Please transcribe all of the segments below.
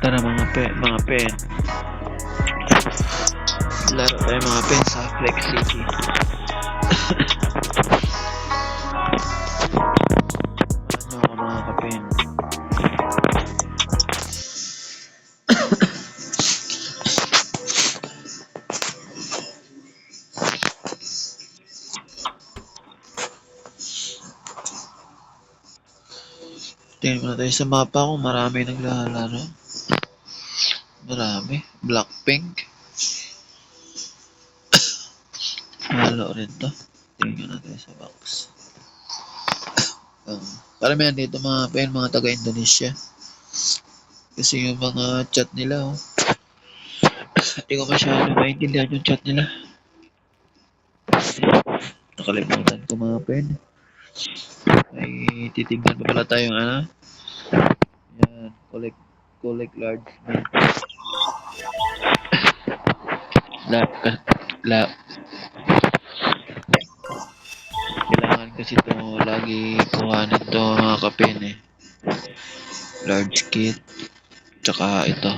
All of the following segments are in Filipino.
Tara mga pen. Laro tayo mga pen sa Flex City. Ano ako mga kapen? Tingnan muna tayo sa mapa kung marami naglalaro. Marami. Blackpink. Halo rin to. Tingnan natin sa box. Paramihan dito mga pen, mga taga-Indonesia. Kasi yung mga chat nila, oh. Hindi ko masyado maintindihan yung chat nila. Nakalimutan ko mga pen. Ay, titignan pa pala tayong ano. Yan, collect large mint. Kailangan kasi ito lagi kuhanin to mga kapen eh. Large kit. Tsaka ito.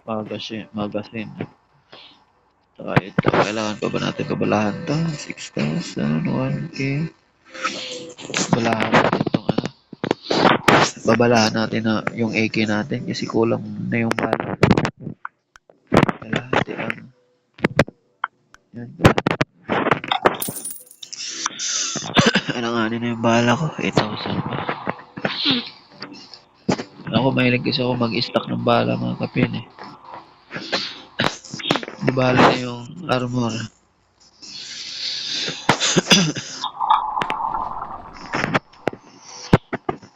Magazine. Tsaka ito. Kailangan pa ba natin babalahan to? 6,000, 1K. Babalahan natin itong ano. Babalahan natin na yung AK natin kasi kulang na yung bala. Kalahati lang. Yan ba? Alanganin na yung bala ko. 8,000 pa. Ako mahilig kasi ako mag-stock ng bala mga kapin eh. Di bala na yung armor.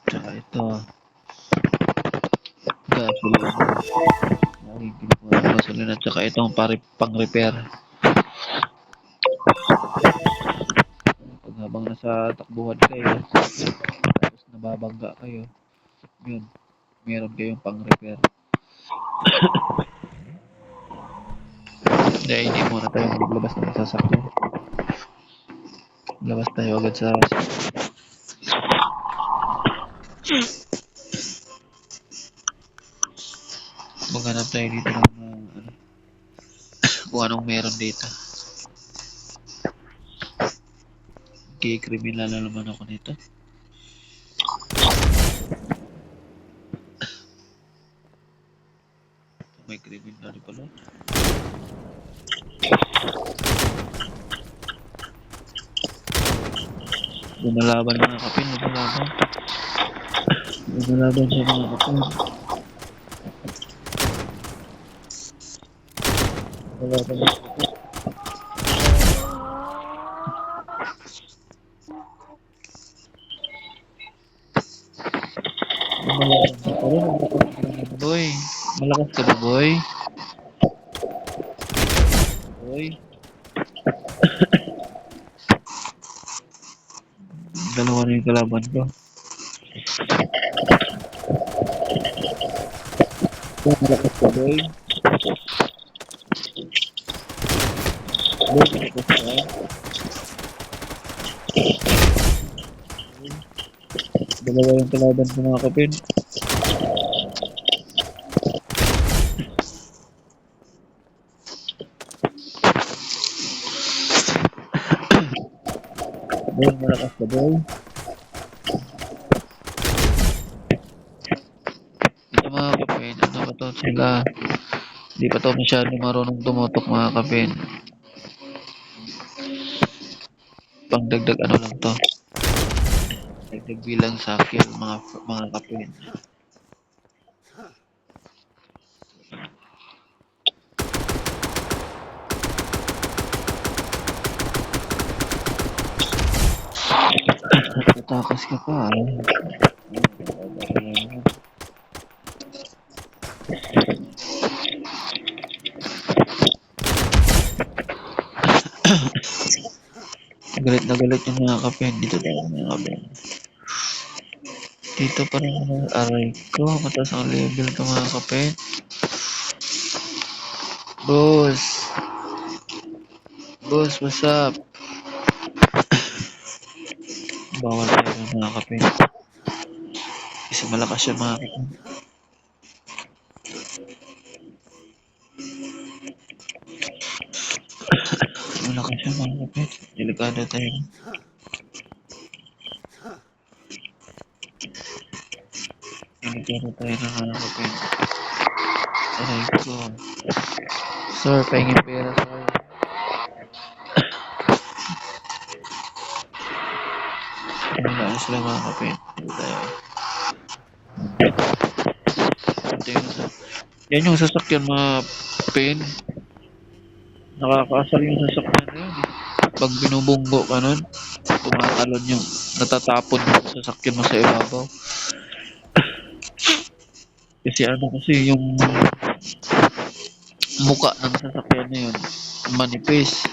Tsaka ito. Gasolina. Laging kinukuha ng gasolina. Tsaka itong pang-repair. Pag habang nasa takbuhan kayo, tapos nababangga kayo, yun, meron kayong pang-repair. Hindi muna tayo maglabas ng sasakyan. Labas tayo agad sa maghanap tayo dito ng ano, kung anong meron dito. Okay, kriminal na naman ako nito. May kriminal rin pala. Lumalaban mga kapin, lumalaban siya mga kapin. Lumalaban mga kapin. Boy, malakas ka ba boy? Boy. Dalawa na yung kalaban ko. Malakas ka boy. Boy, malakas ka. Dalawa yung kalaban ko mga kapin. Boy, malakas ka boy. Ito mga kapin, ano ba to sila? Hindi pa to masyado marunong tumutok mga kapin. Pangdagdag ano lang to. Dagdag bilang sa kill mga kapin. Takas ka pa. Galit na galit yung mga kapin. Dito tayo mga kapin. Dito pa rin ang aray ko. Mataas ang level ko mga kapin. Boss, what's up? Bawal tayo mga kapin. Kasi malakas siya mga kapatid. Malakas siya mga kapatid. Delikado tayo. Delikado tayo ng mga kapatid. Aray ko. Sir, pahingin pera sir. Wala sila mga kapatid. Dito tayo. Ito yung yan yung sasakyan mga pin. Nakakaasar yung sasakyan na yun. Pag binubunggo ka nun, tumatalon yung natatapon yung sasakyan mo sa ibabaw. Kasi yung muka ng sasakyan na yun, manipis.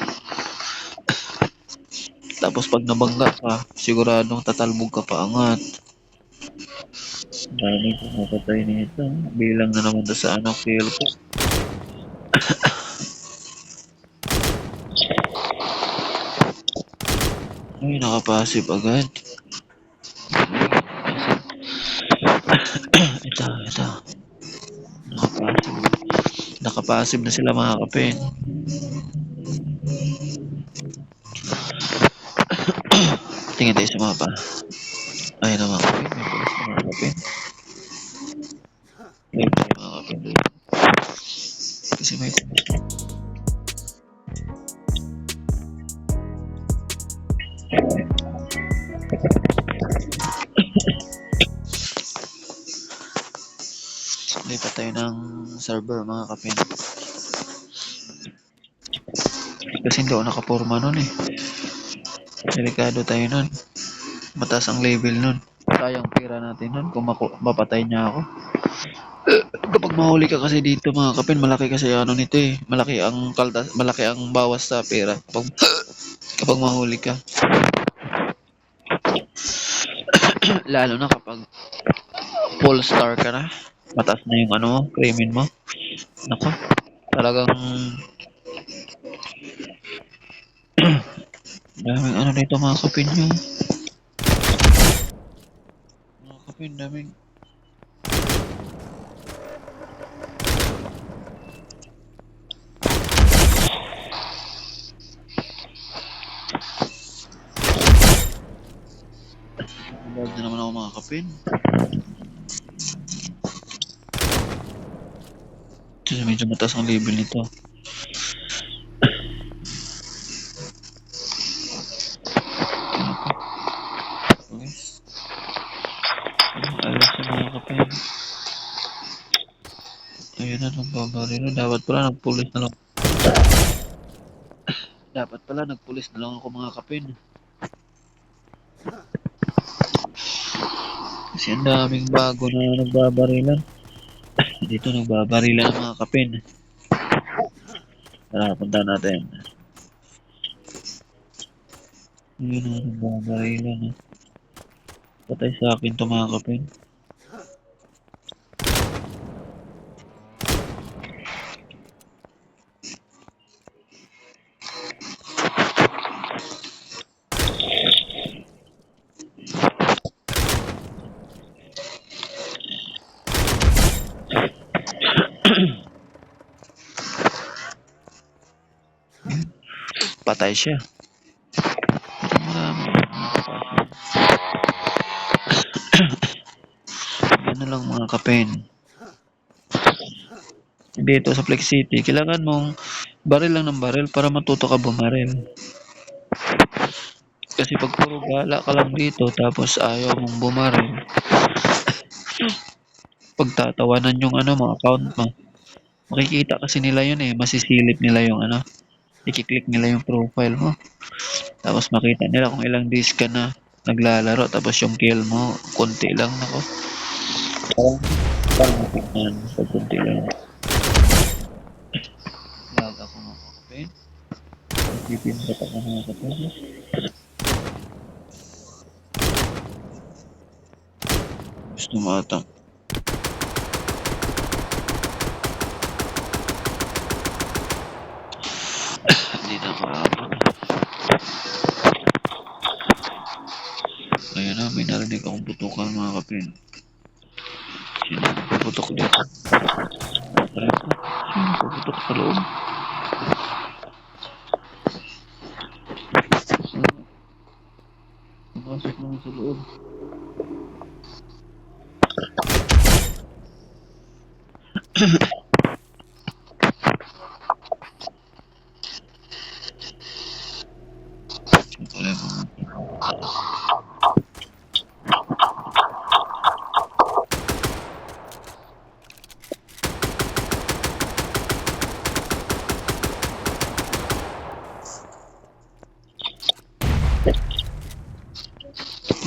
Tapos pag nabangga ka, siguradong tatalbog ka pa angat. Dami ko mapatay nito. Bilang na naman sa kill ko. Ay, nakapasib agad. ito. Nakapasib na sila mga kapin. Tingin tayo sa mapa. Ayun na mga kapin. May pulis na mga kapin. Ayun tayo mga kapin. Kasi may lipat tayo ng server mga kapin. Kasi hindi ako nakaporma nun eh. Delikado tayo nun. Mataas ang level nun. Sayang pera natin nun kung mapatay niya ako. Kapag mahuli ka kasi dito mga kapin, malaki kasi nito eh. Malaki ang bawas sa pera kapag mahuli ka. Lalo na kapag full star ka na. Mataas na yung krimen mo. Nako, talagang daming dito mga kapin nyo. Mga kapin, daming bag na naman ako mga kapin. Kasi medyo mataas ang level nito. Okay. Alas na mga kapin. Ayun na nung babarilo. Dapat pala nagpulis na lang ako mga kapin. Kasi ang daming bago na nagbabarilan. Dito nagbabarilan ang mga kapin. Tara, punta natin. Ayun na nagbabarilan. Patay sa akin to mga kapin. Patay siya. Marami. Yan na lang mga kapin. Dito sa Flex City, kailangan mong baril lang ng baril para matuto ka bumaril. Kasi pag puro gala ka lang dito tapos ayaw mong bumaril, pagtatawanan yung mga account mo. Makikita kasi nila yun eh, masisilip nila yung i-click nila yung profile mo. Tapos makita nila kung ilang days ka na naglalaro tapos yung kill mo konti lang nako. Parang tingnan pag konti lang. Lag ako mga kapatid. Pipindot ako mga kapatid. Gusto mo ata. Hindi na kaabot. Ayun na, may narinig akong putukan mga kapatid. Sino puputok dito? Tara po. Sino puputok sa loob? Sino? Pumasok naman sa loob. Wala po.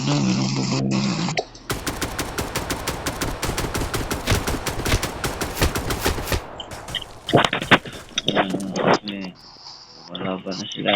Ano, anong babae na rin? Okay. Lumalaban na sila.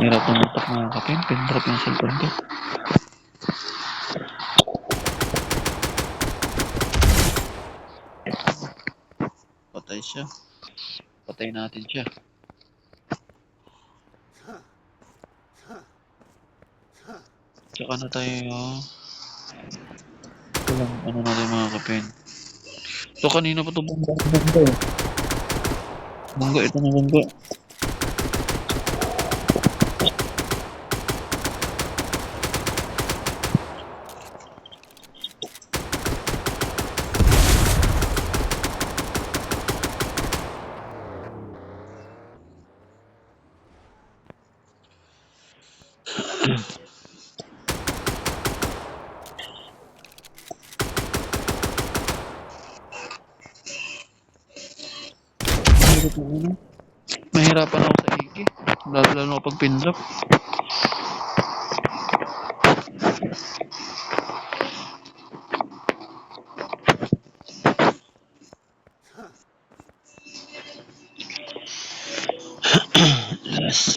Hirap tumatak mga kapin. Pindrop yung cellphone ko. Patay siya. Patay natin siya. Tsaka na tayo. Walang ano natin mga kapin. So kanina pa ito bungga. Bungga, ito na bungga. Mahirap na ano. Mahirapan ako sa iki. Lalo pag pindrop. Yes.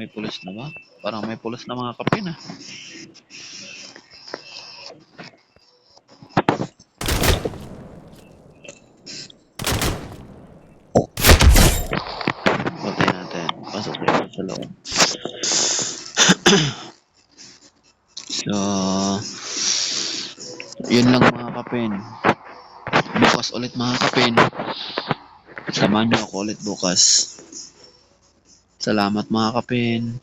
May pulis na ba? Parang may pulis na mga kapin ah. Patay natin. Pasok dito sa loob. So, yun lang mga kapin. Bukas ulit mga kapin. Samahan niyo ako ulit bukas. Salamat mga kapin.